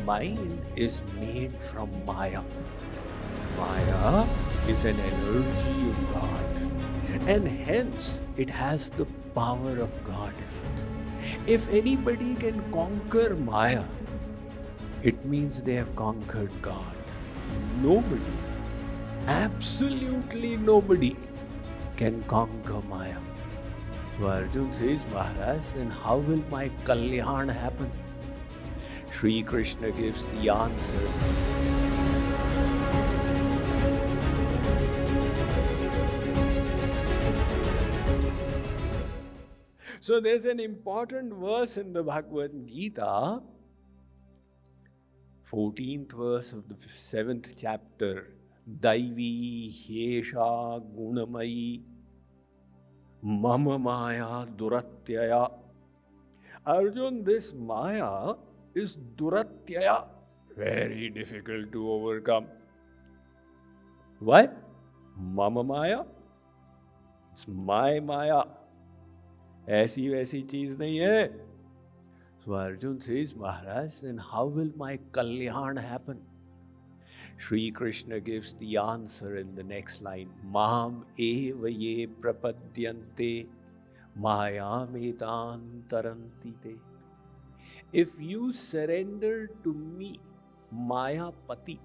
mind is made from Maya. Maya is an energy of God, and hence it has the power of God in it. If anybody can conquer Maya, it means they have conquered God. Nobody, absolutely nobody, can conquer Maya. So Arjun says, Maharaj, then how will my Kalyan happen? Sri Krishna gives the answer. So there's an important verse in the Bhagavad Gita, 14th verse of the 7th chapter, Daivi Hyesha Gunamayi Mama Maya Duratyaya. Arjun, this Maya is Duratyaya, very difficult to overcome. Why? Mama Maya? It's my Maya. ऐसी वैसी चीज नहीं है. So Arjun says, Maharaj, then how will my Kalyan happen? Sri Krishna gives the answer in the next line. Mam eva ye prapadyante mayam taranti te. If you surrender to me, Mayapati,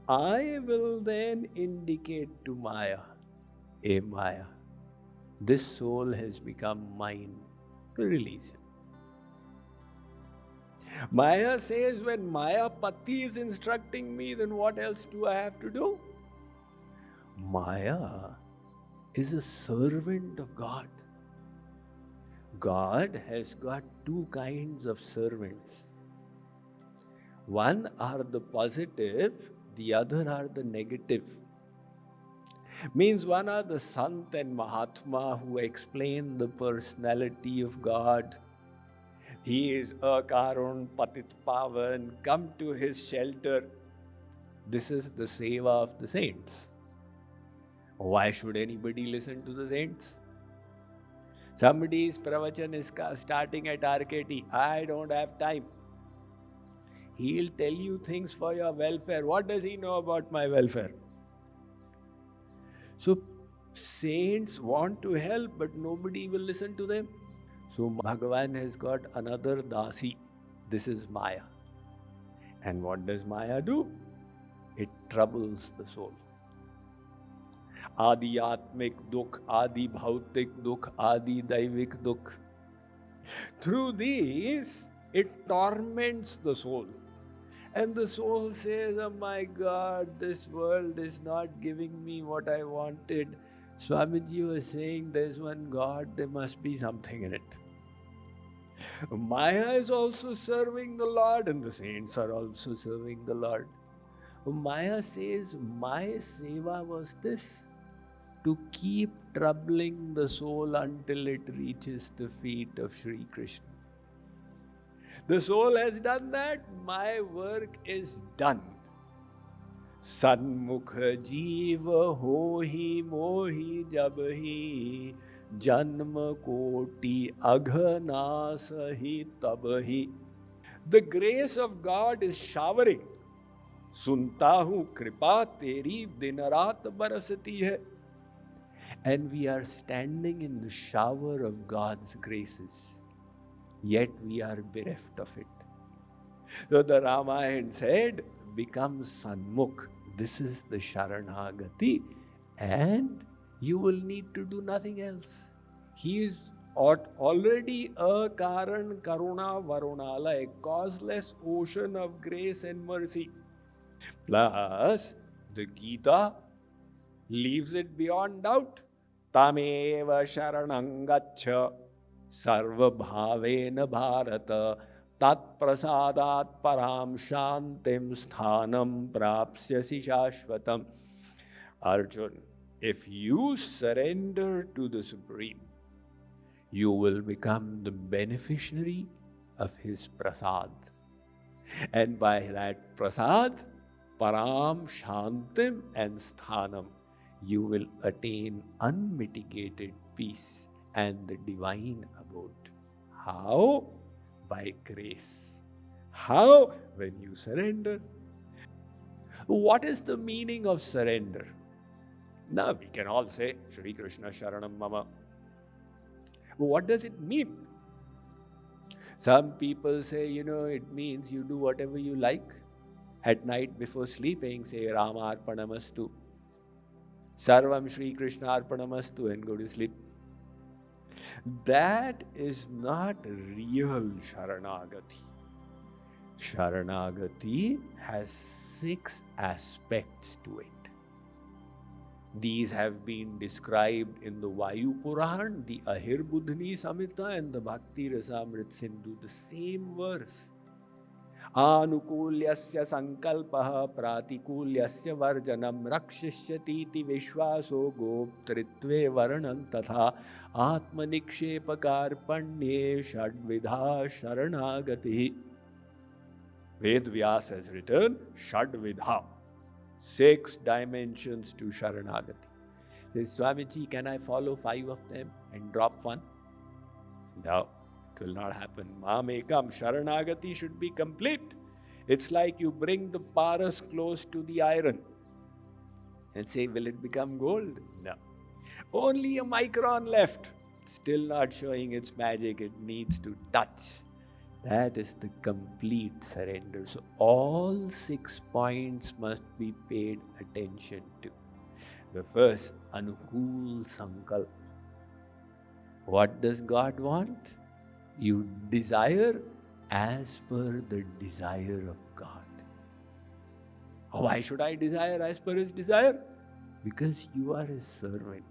I will then indicate to Maya, "Hey Maya, this soul has become mine. Release him." Maya says, when Mayapati is instructing me, then what else do I have to do? Maya is a servant of God. God has got two kinds of servants. One are the positive, the other are the negative. Means one are the Sant and Mahatma who explain the personality of God. He is Akarun Patit Pavan, come to his shelter. This is the seva of the saints. Why should anybody listen to the saints? Somebody's pravachan is starting at RKT. I don't have time. He'll tell you things for your welfare. What does he know about my welfare? So saints want to help, but nobody will listen to them. So Bhagavan has got another dasi. This is Maya. And what does Maya do? It troubles the soul. Adi Atmik Dukh, Adi Bhautik Dukh, Adi Daivik Dukh. Through these, it torments the soul. And the soul says, oh my God, this world is not giving me what I wanted. Swamiji was saying, there's one God, there must be something in it. Maya is also serving the Lord, and the saints are also serving the Lord. Maya says, my seva was this, to keep troubling the soul until it reaches the feet of Sri Krishna. The soul has done that, my work is done. Sanmukha jiva hohi mohi jabhi janma koti aghanaasahi tabhi. The grace of God is showering. Sunta hu kripa teri din raat barasati hai. And we are standing in the shower of God's graces. Yet we are bereft of it. So the Ramayana said, become Sanmukh. This is the Sharanagati, and you will need to do nothing else. He is already a Karan Karuna Varunala, a causeless ocean of grace and mercy. Plus, the Gita leaves it beyond doubt. Tameva Sharanangaccha Sarva Bhavena Bharata Tat Prasadat Param Shantim Sthanam Prapsyasi Shashvatam. Arjun, if you surrender to the Supreme, you will become the beneficiary of His Prasad. And by that Prasad, Param Shantim and Sthanam, you will attain unmitigated peace and the divine abode. How? By grace. How? When you surrender. What is the meaning of surrender? Now we can all say, Shri Krishna Sharanam Mama. What does it mean? Some people say, it means you do whatever you like. At night before sleeping, say Rama Arpanamastu. Sarvam Shri Krishna Arpanamastu and go to sleep. That is not real Sharanagati. Sharanagati has 6 aspects to it. These have been described in the Vayu Puran, the Ahirbudhni Samhita, and the Bhakti Rasamrit Sindhu, the same verse. Anukulyasya sankalpaha pratikulyasya varjanam rakshishyatiti vishvaso goptritve varnam tatha atmanikshepakar-panye shadvidha sharanagati. Ved Vyas has written Shadvidha, 6 dimensions to Sharanagati. Says, Swamiji, can I follow 5 of them and drop 1? No, it will not happen. Mamekam, Sharanagati should be complete. It's like you bring the paras close to the iron and say, will it become gold? No. Only a micron left. Still not showing its magic. It needs to touch. That is the complete surrender. So all 6 points must be paid attention to. The first, Anukul Sankalp. What does God want? You desire as per the desire of God. Why should I desire as per His desire? Because you are His servant.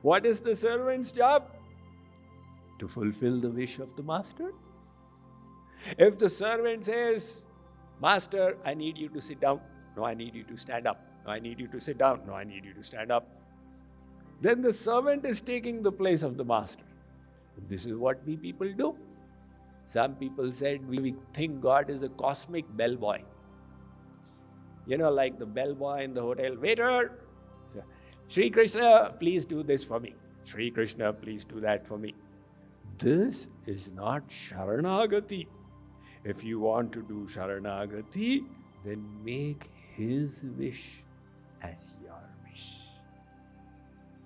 What is the servant's job? To fulfill the wish of the master. If the servant says, Master, I need you to sit down. No, I need you to stand up. No, I need you to sit down. No, I need you to stand up. Then the servant is taking the place of the master. This is what we people do. Some people said we think God is a cosmic bellboy. Like the bellboy in the hotel. Waiter! Shri Krishna, please do this for me. Shri Krishna, please do that for me. This is not Sharanagati. If you want to do Sharanagati, then make His wish as your wish.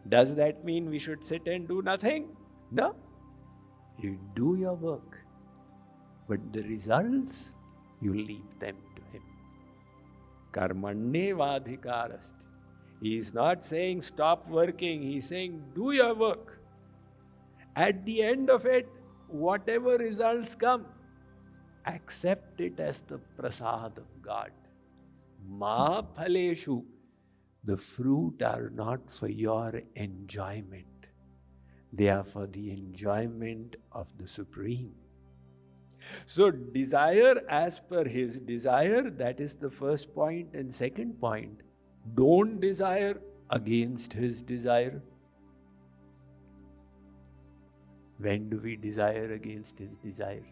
Does that mean we should sit and do nothing? No. You do your work, but the results, you leave them to Him. Karmanne vadhikarasti. He is not saying stop working. He is saying do your work. At the end of it, whatever results come, accept it as the prasad of God. Ma phaleshu. The fruit are not for your enjoyment. They are for the enjoyment of the Supreme. So desire as per His desire, that is the first point. And second point, don't desire against His desire. When do we desire against His desire?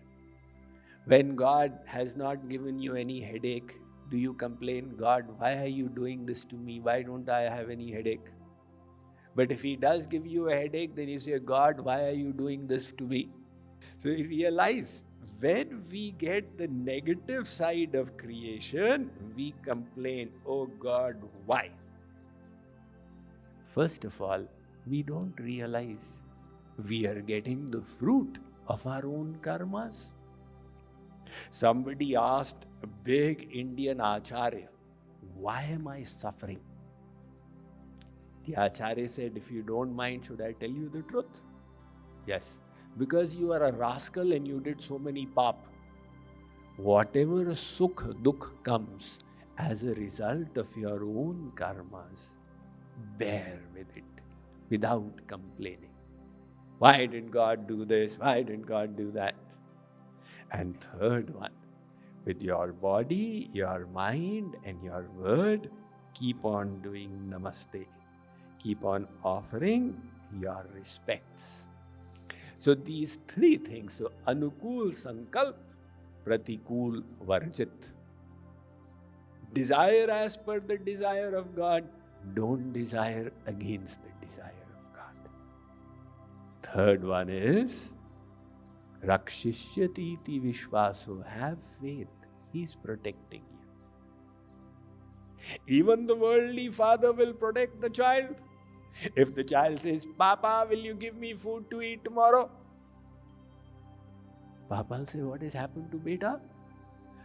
When God has not given you any headache, do you complain, God, why are you doing this to me? Why don't I have any headache? But if He does give you a headache, then you say, God, why are you doing this to me? So you realize, when we get the negative side of creation, we complain, oh God, why? First of all, we don't realize we are getting the fruit of our own karmas. Somebody asked a big Indian acharya, why am I suffering? The acharya said, if you don't mind, should I tell you the truth? Yes. Because you are a rascal and you did so many pap. Whatever sukh, dukh comes as a result of your own karmas, bear with it without complaining. Why didn't God do this? Why didn't God do that? And third one, with your body, your mind, and your word, keep on doing namaste. Keep on offering your respects. So these 3 things, so Anukul Sankalp, Pratikul Varjit. Desire as per the desire of God, don't desire against the desire of God. Third one is Rakshishyati iti vishvaso. Have faith. He's protecting you. Even the worldly father will protect the child. If the child says, Papa, will you give me food to eat tomorrow? Papa will say, what has happened to beta?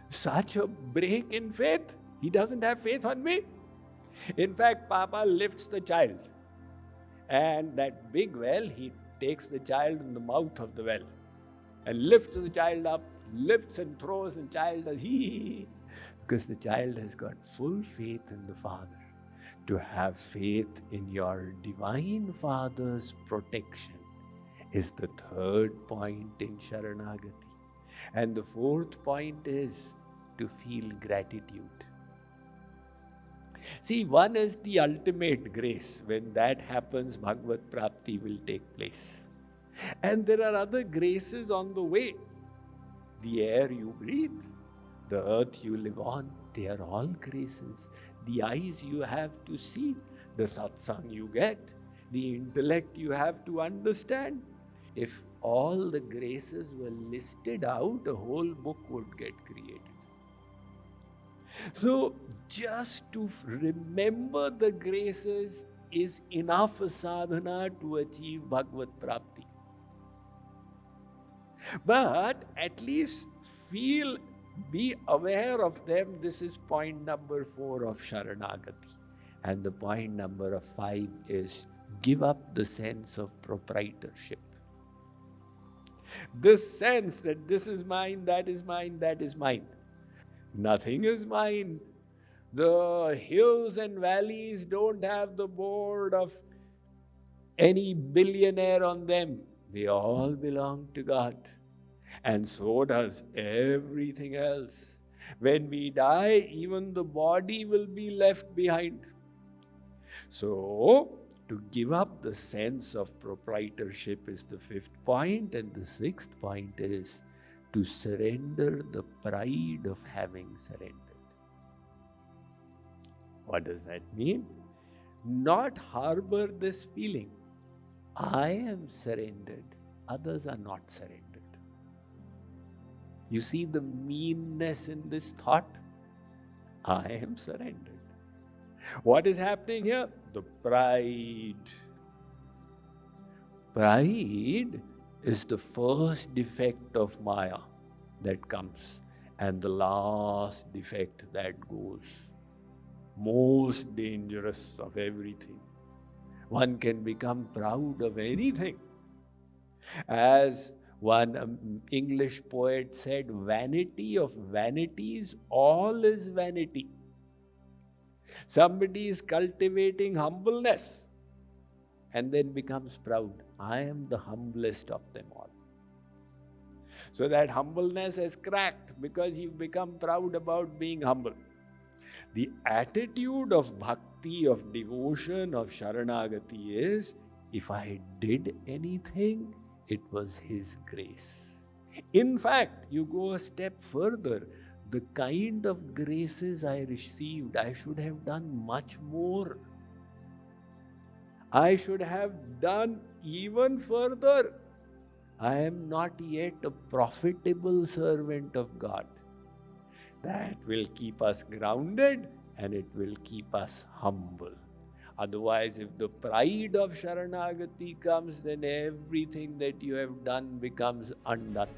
Such a break in faith. He doesn't have faith on me. In fact, Papa lifts the child. And that big well, he takes the child in the mouth of the well and lifts the child up, lifts and throws, and child does hee. Because the child has got full faith in the Father. To have faith in your divine Father's protection is the third point in Sharanagati. And the fourth point is to feel gratitude. See, one is the ultimate grace. When that happens, Bhagavad Prapti will take place. And there are other graces on the way. The air you breathe, the earth you live on, they are all graces. The eyes you have to see, the satsang you get, the intellect you have to understand. If all the graces were listed out, a whole book would get created. So, just to remember the graces is enough a sadhana to achieve Bhagavad Prapti. But at least be aware of them. This is point number 4 of Sharanagati. And the point number 5 is give up the sense of proprietorship. This sense that this is mine, that is mine, that is mine. Nothing is mine. The hills and valleys don't have the board of any billionaire on them. They all belong to God. And so does everything else. When we die, even the body will be left behind. So, to give up the sense of proprietorship is the 5th point, and the 6th point is to surrender the pride of having surrendered. What does that mean? Not harbor this feeling. I am surrendered, others are not surrendered. You see the meanness in this thought? I am surrendered. What is happening here? The pride. Pride is the first defect of Maya that comes, and the last defect that goes. Most dangerous of everything. One can become proud of anything. As one English poet said, vanity of vanities, all is vanity. Somebody is cultivating humbleness and then becomes proud. I am the humblest of them all. So that humbleness has cracked because you've become proud about being humble. The attitude of bhakti, of devotion, of Sharanagati is, if I did anything, it was His grace. In fact, you go a step further. The kind of graces I received, I should have done much more. I should have done even further. I am not yet a profitable servant of God. That will keep us grounded and it will keep us humble. Otherwise, if the pride of Sharanagati comes, then everything that you have done becomes undone.